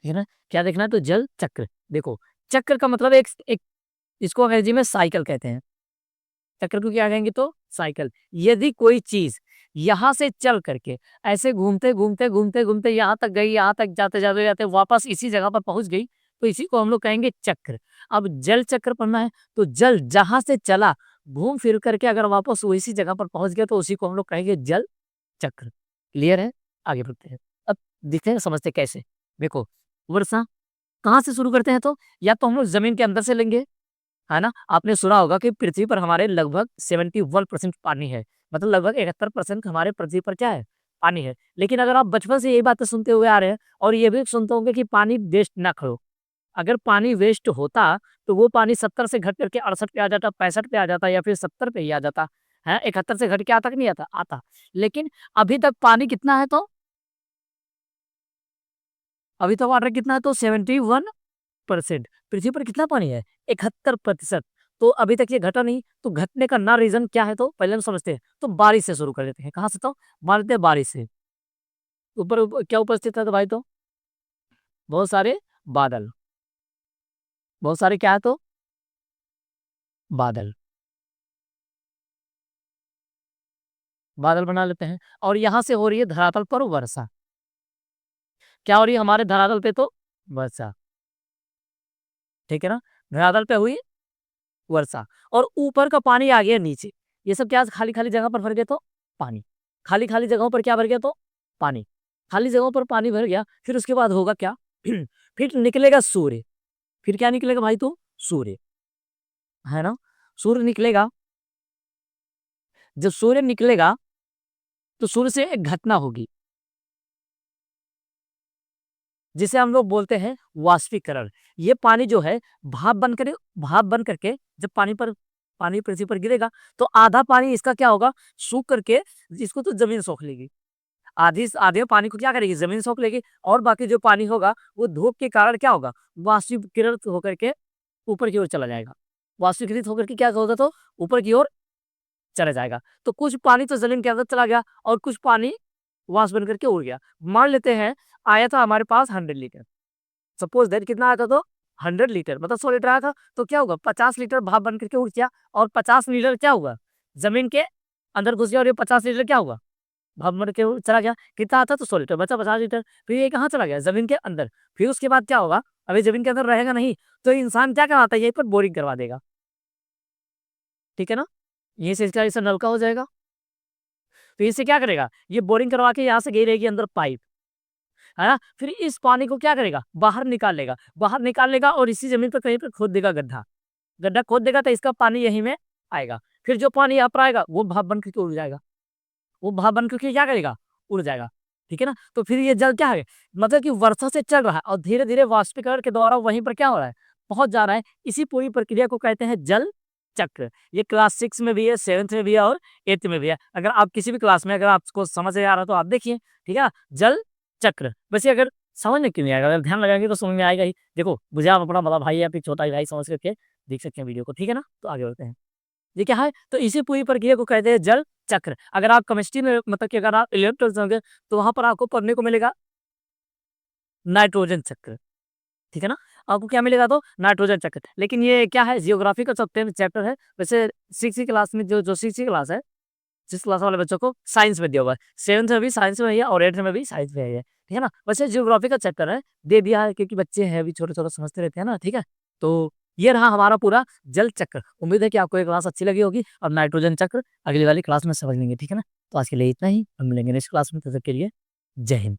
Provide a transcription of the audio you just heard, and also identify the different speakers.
Speaker 1: ठीक है ना। क्या देखना है तो जल चक्र। देखो चक्र का मतलब एक एक इसको अंग्रेजी में साइकिल कहते हैं। चक्र को क्या कहेंगे तो साइकिल। यदि कोई चीज यहाँ से चल करके ऐसे घूमते घूमते घूमते घूमते यहाँ तक गई, यहाँ तक जाते जाते जाते वापस इसी जगह पर पहुंच गई, तो इसी को हम लोग कहेंगे चक्र। अब जल चक्र पढ़ना है तो जल जहां से चला घूम फिर करके अगर वापस वो इसी जगह पर पहुंच गया तो उसी को हम लोग कहेंगे जल चक्र। क्लियर है। आगे बढ़ते हैं। अब देखते हैं समझते कैसे। देखो वर्षा कहाँ से शुरू करते हैं तो या तो हम लोग जमीन के अंदर से लेंगे, है ना। आपने सुना होगा कि पृथ्वी पर हमारे लगभग 71% पानी है, मतलब लगभग 71% हमारे पृथ्वी पर क्या है पानी है। लेकिन अगर आप बचपन से यही बातें सुनते हुए आ रहे हैं और ये भी सुनते होंगे कि पानी वेस्ट ना करो। अगर पानी वेस्ट होता तो वो पानी 70 से घट करके 68 पे आ जाता, 65 पे आ जाता या फिर 70 पे ही आ जाता है। 71 से घट के आता कि नहीं आता, आता। लेकिन अभी तक पानी कितना है तो अभी तक वाटर कितना है तो 71%। पृथ्वी पर कितना पानी है 71%। तो अभी तक ये घटा नहीं, तो घटने का ना रीजन क्या है तो पहले हम समझते हैं। तो बारिश से शुरू कर लेते हैं। कहाँ से तो मान लेते हैं बारिश से। क्या उपस्थित है तो भाई तो बहुत सारे बादल। बहुत सारे क्या है तो बादल। बादल बना लेते हैं और यहाँ से हो रही है धरातल पर वर्षा। क्या हो रही है हमारे धरातल पे तो वर्षा। ठीक है ना। धरातल पे हुई वर्षा और ऊपर का पानी आ गया नीचे। ये सब क्या खाली खाली जगह पर भर गया तो पानी। खाली खाली जगहों पर क्या भर गया तो पानी। खाली जगहों पर पानी भर गया फिर उसके बाद होगा क्या फिर निकलेगा सूर्य। फिर क्या निकलेगा भाई तो सूर्य, है ना। सूर्य निकलेगा। जब सूर्य निकलेगा तो सूर्य से एक घटना होगी जिसे हम लोग बोलते हैं वाष्पीकरण। ये पानी जो है भाप बन करके जब पानी पृथ्वी पर गिरेगा तो आधा पानी इसका क्या होगा सूख करके इसको तो जमीन सोख लेगी। आधे पानी को क्या करेगी जमीन सोख लेगी और बाकी जो पानी होगा वो धूप के कारण क्या होगा वाष्पीकृत होकर के ऊपर की ओर चला जाएगा। वाष्पीकृत होकर के क्या होगा तो ऊपर की ओर चला जाएगा। तो कुछ पानी तो जमीन के अंदर चला गया और कुछ पानी वाष्प बन करके उड़ गया। मान लेते हैं आया था हमारे पास 100 लीटर। सपोज दैट कितना आया था तो 100 लीटर मतलब 100 लीटर आया था तो क्या होगा 50 लीटर भाप बन करके उड़ गया और 50 लीटर क्या हुआ जमीन के अंदर घुस गया और ये 50 लीटर क्या हुआ भाप बन के चला गया। कितना आता तो 100 लीटर बचा 50 लीटर। फिर ये कहाँ चला गया जमीन के अंदर। फिर उसके बाद क्या होगा अभी जमीन के अंदर रहेगा नहीं तो इंसान क्या करवाता है यहीं पर बोरिंग करवा देगा। ठीक है ना। यहीं से इसका ऐसा नलका हो जाएगा। तो इससे क्या करेगा ये बोरिंग करवा के यहाँ से गई रहेगी अंदर पाइप, है ना। फिर इस पानी को क्या करेगा बाहर निकाल लेगा और इसी जमीन पर कहीं पर खोद देगा गड्ढा। गड्ढा खोद देगा तो इसका पानी यहीं में आएगा। फिर जो पानी यहाँ पर आएगा वो भाप बन करके उड़ जाएगा। वो भाप बन करके क्या करेगा उड़ जाएगा। ठीक है ना। तो फिर ये जल क्या है मतलब कि वर्षा से चल रहा है और धीरे धीरे वाष्पीकरण के द्वारा वहीं पर क्या हो रहा है पहुंच जा रहा है। इसी पूरी प्रक्रिया को कहते हैं जल चक्र। ये क्लास 6 में भी है, 7th में भी है और 8th में भी है। अगर आप किसी भी क्लास में अगर आपको समझ में आ रहा है तो आप देखिए। ठीक है। जल चक्र वैसे अगर समझ में क्यों नहीं आएगा, अगर ध्यान लगाएंगे तो समझ में आएगा ही। देखो मुझे आप अपना बड़ा भाई या फिर छोटा भाई समझ करके देख सकते हैं वीडियो को। ठीक है ना। तो आगे बढ़ते हैं। ये क्या है तो इसी पूरी प्रक्रिया को कहते हैं जल चक्र। अगर आप केमिस्ट्री में मतलब कि अगर आप 11th 12th होंगे तो वहां पर आपको पढ़ने को मिलेगा नाइट्रोजन चक्र। ठीक है ना। आपको क्या मिलेगा तो नाइट्रोजन चक्र। लेकिन ये क्या है जियोग्राफी का सब चैप्टर है। वैसे 6th क्लास में जो जो 6th क्लास है 6th क्लास वाले बच्चों को साइंस में दिया हुआ है। 7th में भी साइंस में है और 8th में भी साइंस में है। ठीक है ना। वैसे जियोग्राफी का चैप्टर है दे दिया है क्योंकि बच्चे हैं अभी छोटे छोटे समझते रहते हैं ना। ठीक है। तो ये रहा हमारा पूरा जल चक्र। उम्मीद है कि आपको ये क्लास अच्छी लगी होगी। अब नाइट्रोजन चक्र अगली वाली क्लास में समझ लेंगे। ठीक है ना। तो आज के लिए इतना ही, हम मिलेंगे नेक्स्ट क्लास में। तब तक के लिए जय हिंद।